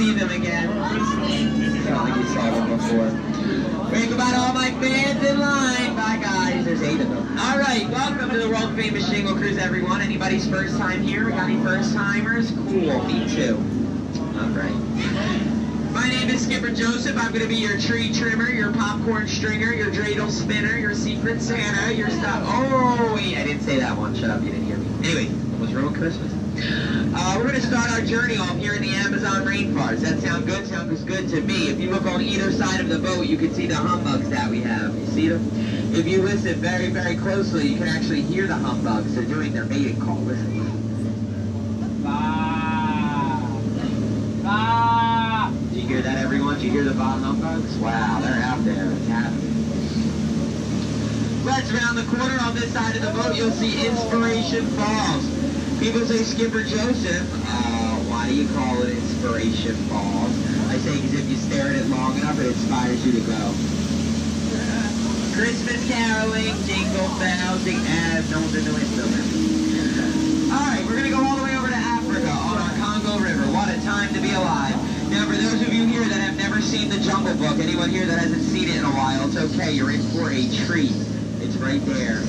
see them again. It's not like you saw them before. Wave about all my fans in line. Bye, guys. There's 8 of them. All right, welcome to the world-famous Jingle Cruise, everyone. Anybody's first time here? We got any first-timers? Cool, me too. All right. My name is Skipper Joseph. I'm going to be your tree trimmer, your popcorn stringer, your dreidel spinner, your secret Santa, your stuff. Oh, wait, I didn't say that one. Shut up, you didn't hear me. Anyway, what's wrong with Christmas? We're going to start our journey off here in the Amazon rainforest. Does that sound good? Sounds good to me. If you look on either side of the boat, you can see the humbugs that we have. You see them? If you listen very, very closely, you can actually hear the humbugs. They're doing their mating call. Listen. Did you hear that, everyone? Did you hear the bah humbugs? Wow, they're out there. It's happening. Let's round the corner. On this side of the boat, you'll see Inspiration Falls. People say, Skipper Joseph, why do you call it Inspiration Falls? I say because if you stare at it long enough, it inspires you to go. Christmas caroling, jingle bells, no one's into it. Alright, we're going to go all the way over to Africa on our Congo River. What a time to be alive. Now, for those of you here that have never seen the Jungle Book, anyone here that hasn't seen it in a while, it's okay. You're in for a treat. It's right there.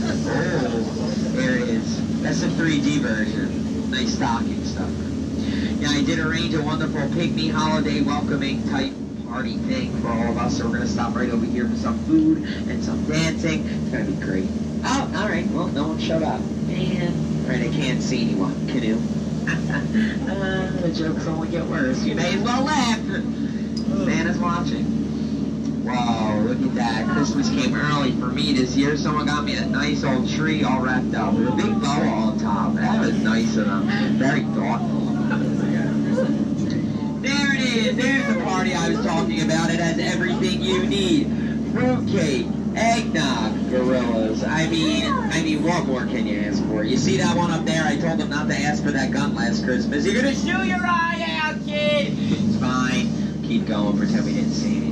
Oh, there it is. That's the 3D version. Nice stocking stuffer. Now, I did arrange a wonderful pygmy holiday welcoming type party thing for all of us, so we're going to stop right over here for some food and some dancing. It's going to be great. Oh, all right. Well, no one showed up. Man. All right, I can't see anyone. Canoe. The jokes only get worse. You may as well laugh. Santa's watching. Whoa, look at that. Christmas came early for me this year. Someone got me a nice old tree all wrapped up with a big bow on top. That was nice of them. Very thoughtful. There it is. There's the party I was talking about. It has everything you need. Fruitcake, eggnog, gorillas. I mean, what more can you ask for? You see that one up there? I told them not to ask for that gun last Christmas. You're gonna shoot your eye out, kid! It's fine. Keep going. Pretend we didn't see anything.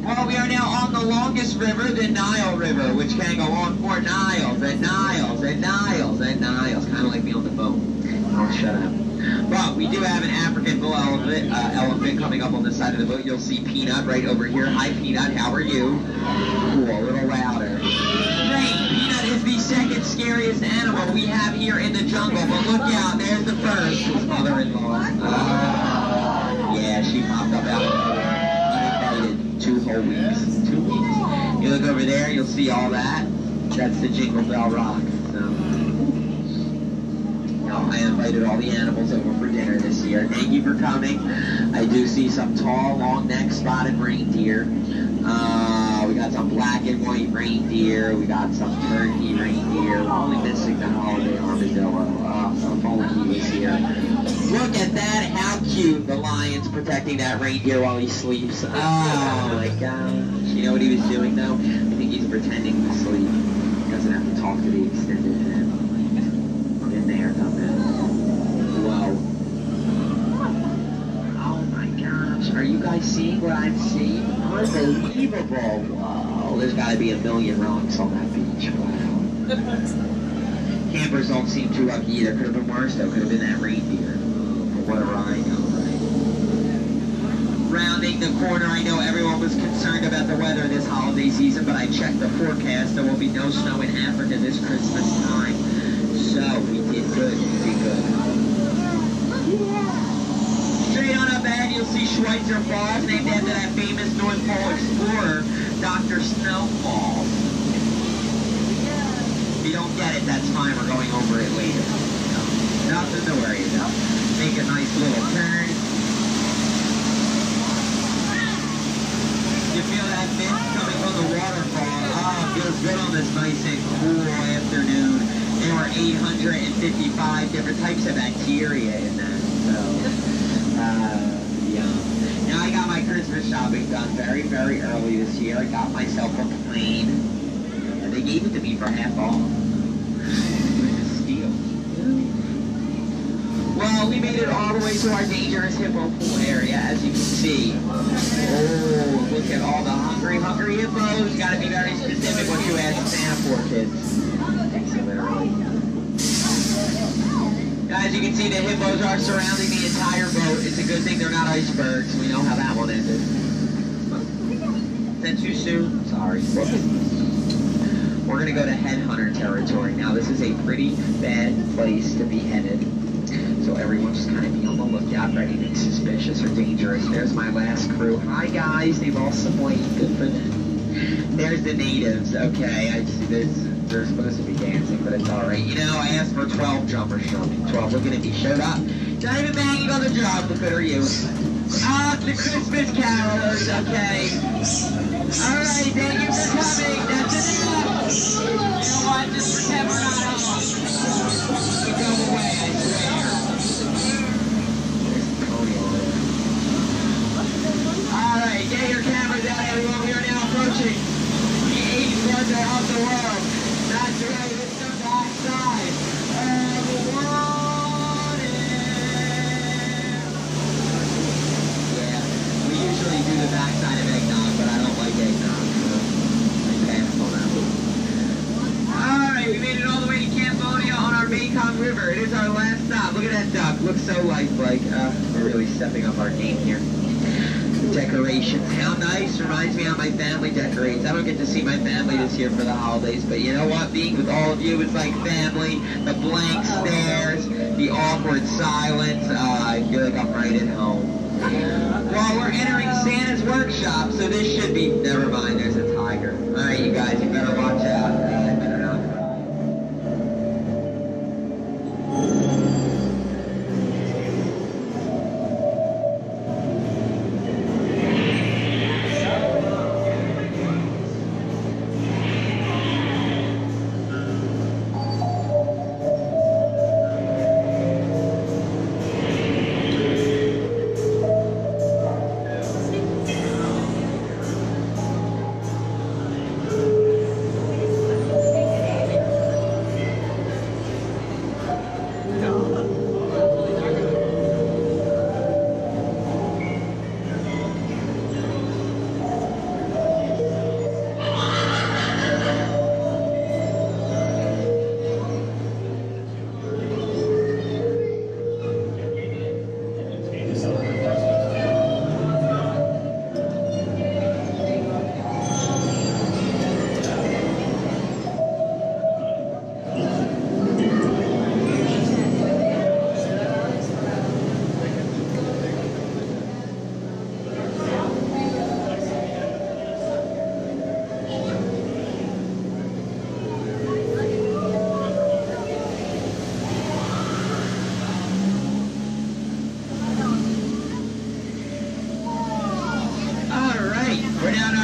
Well, we are now on the longest river, the Nile River, which can go on for Niles and Niles and Niles and Niles. Kind of like me on the phone. Oh, shut up. But we do have an African bull elephant coming up on the side of the boat. You'll see Peanut right over here. Hi, Peanut. How are you? Cool. A little louder. Great. Peanut is the second scariest animal we have here in the jungle. But look out. There's the first. His mother-in-law. Yeah, she popped up out of there. 2 whole weeks. 2 weeks. You look over there, you'll see all that. That's the Jingle Bell Rock. So, I invited all the animals over for dinner this year. Thank you for coming. I do see some tall, long-necked spotted reindeer. We got some black and white reindeer. We got some turkey reindeer. We're only missing the holiday armadillo. If only he was here. Look at that. How cute. The lion's protecting that reindeer while he sleeps. Oh, my gosh. You know what he was doing, though? I think he's pretending to sleep. He doesn't have to talk to the extended family. In there, dumbass. Whoa. Oh, my gosh. Are you guys seeing what I'm seeing? Unbelievable. Whoa. There's got to be a million rocks on that beach. Wow. Campers don't seem too lucky either. Could have been worse, though. Could have been that reindeer. Whatever I know, right? Rounding the corner, I know everyone was concerned about the weather this holiday season, but I checked the forecast. There will be no snow in Africa this Christmas time. So, we did good. We did good. Straight on up ahead, you'll see Schweitzer Falls, named after that famous North Pole explorer, Dr. Snowfall. If you don't get it, that's fine. We're going over it later. Nothing to worry about. Make a nice little turn. You feel that mist coming from the waterfall. Oh, it feels good on this nice and cool afternoon. There were 855 different types of bacteria in that. So, yeah. Now I got my Christmas shopping done very, very early this year. I got myself a plane. And they gave it to me for half off. Well, we made it all the way to our dangerous hippo pool area, as you can see. Oh, look at all the hungry hippos. You gotta be very specific what you ask Santa for, kids. Takes it literally. Guys, you can see the hippos are surrounding the entire boat. It's a good thing they're not icebergs. We know how that one ended. Is that too soon? Sorry. We're going to go to headhunter territory. Now, this is a pretty bad place to be headed. So everyone just kind of be on the lookout for anything suspicious or dangerous. There's my last crew. Hi, guys. They lost some weight. Good for them. There's the natives. Okay, I see this. They're supposed to be dancing, but it's all right. You know, I asked for 12 drummers. Show me 12. Look at it. He showed up. Not even banging on the drum. Look at you. The Christmas carolers. Okay. All right. Thank you for coming. That's enough. You know what? Just pretend we're not home. We go away. I swear. All right. Get your cameras out, everyone. We are now approaching the 80th wonder of the world. That's right, it's the backside of the world. Yeah, we usually do the backside of eggnog, but I don't like eggnog, so I passed on that one. Alright, we made it all the way to Cambodia on our Mekong River. It is our last stop. Look at that duck. Looks so lifelike. We're really stepping up our game here. Decorations. How nice. Reminds me how my family decorates. I don't get to see my family this year for the holidays, but you know what? Being with all of you is like family. The blank stares, the awkward silence. I feel like I'm right at home. Well, we're entering Santa's workshop, so this should be... Never mind, there's a tiger. Alright, you guys, you better watch out. I better not cry.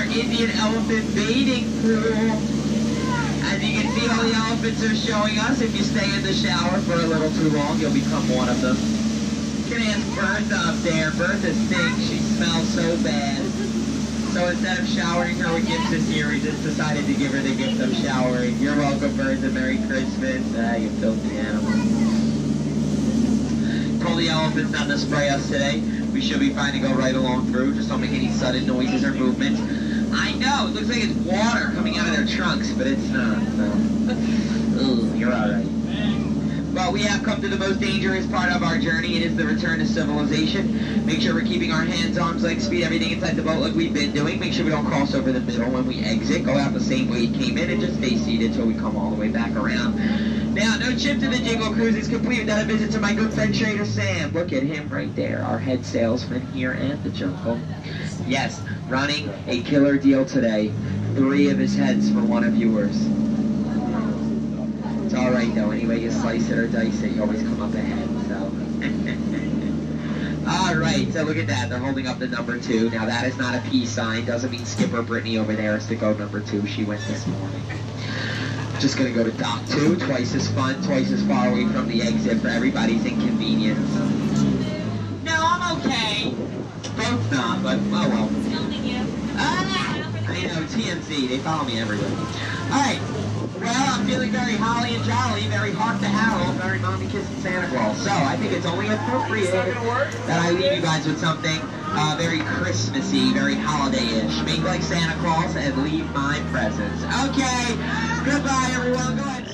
Indian elephant bathing pool. As you can see, all the elephants are showing us. If you stay in the shower for a little too long, you'll become one of them. You can ask Bertha up there. Bertha stinks. She smells so bad. So instead of showering her with gifts this year, we just decided to give her the gift of showering. You're welcome, Bertha. Merry Christmas. You filthy animal. Told the elephants not to spray us today. We should be fine to go right along through. Just don't make any sudden noises or movements. I know, it looks like it's water coming out of their trunks, but it's not, so... Ooh, you're alright. Well, we have come to the most dangerous part of our journey. It is the return to civilization. Make sure we're keeping our hands, arms, legs, speed, everything inside the boat like we've been doing. Make sure we don't cross over the middle when we exit. Go out the same way you came in and just stay seated until we come all the way back around. Now, no trip to the Jingle Cruise is complete without a visit to my good friend Trader Sam. Look at him right there, our head salesman here at the Jungle. Yes, running a killer deal today. 3 of his heads for one of yours. It's alright though, any way you slice it or dice it, you always come up ahead, so. Alright, so look at that, they're holding up the number 2. Now that is not a peace sign, doesn't mean Skipper Brittany over there is to go number 2. She went this morning. Just gonna go to dock 2, twice as fun, twice as far away from the exit for everybody's inconvenience. No, I'm okay. Both not, but oh well. I know, TMZ, they follow me everywhere. Alright, well, I'm feeling very holly and jolly, very Hark the Harrow, very mommy kissing Santa Claus. So, I think it's only appropriate that I leave you guys with something very Christmassy, very holiday-ish. Make like Santa Claus and leave my presents. Okay, goodbye everyone, go ahead.